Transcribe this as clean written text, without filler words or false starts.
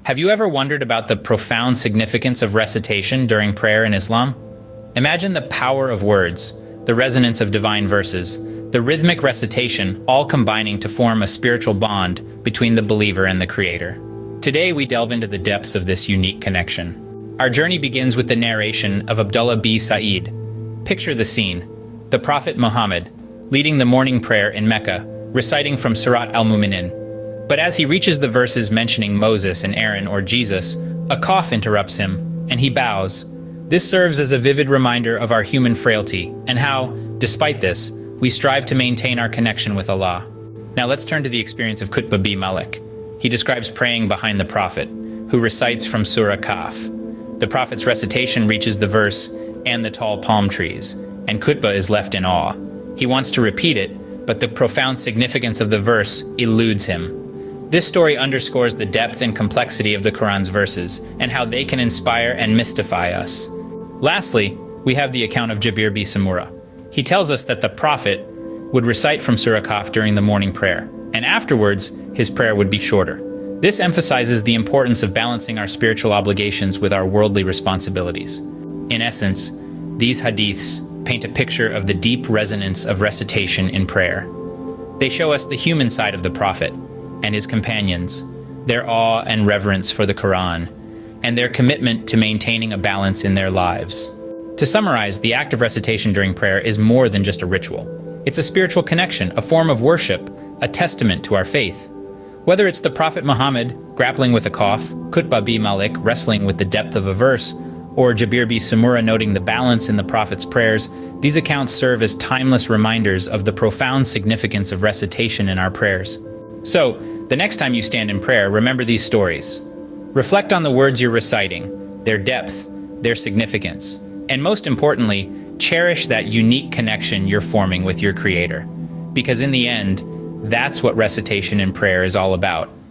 Have you ever wondered about the profound significance of recitation during prayer in Islam? Imagine the power of words, the resonance of divine verses, the rhythmic recitation, all combining to form a spiritual bond between the believer and the Creator. Today we delve into the depths of this unique connection. Our journey begins with the narration of Abdullah b. Sa'id. Picture the scene: the Prophet Muhammad, leading the morning prayer in Mecca, reciting from Surat al-Mu'minin. But as he reaches the verses mentioning Moses and Aaron or Jesus, a cough interrupts him, and he bows. This serves as a vivid reminder of our human frailty and how, despite this, we strive to maintain our connection with Allah. Now let's turn to the experience of Qutb b. Malik. He describes praying behind the Prophet, who recites from Surah Kaf. The Prophet's recitation reaches the verse, "and the tall palm trees," and Qutb is left in awe. He wants to repeat it, but the profound significance of the verse eludes him. This story underscores the depth and complexity of the Quran's verses and how they can inspire and mystify us. Lastly, we have the account of Jabir b. Samura. He tells us that the Prophet would recite from Surah Kaf during the morning prayer, and afterwards, his prayer would be shorter. This emphasizes the importance of balancing our spiritual obligations with our worldly responsibilities. In essence, these hadiths paint a picture of the deep resonance of recitation in prayer. They show us the human side of the Prophet and his companions, their awe and reverence for the Quran, and their commitment to maintaining a balance in their lives. To summarize, the act of recitation during prayer is more than just a ritual. It's a spiritual connection, a form of worship, a testament to our faith. Whether it's the Prophet Muhammad grappling with a cough, Qutb b. Malik wrestling with the depth of a verse, or Jabir b. Samura noting the balance in the Prophet's prayers, these accounts serve as timeless reminders of the profound significance of recitation in our prayers. So, the next time you stand in prayer, remember these stories. Reflect on the words you're reciting, their depth, their significance, and most importantly, cherish that unique connection you're forming with your Creator. Because in the end, that's what recitation in prayer is all about.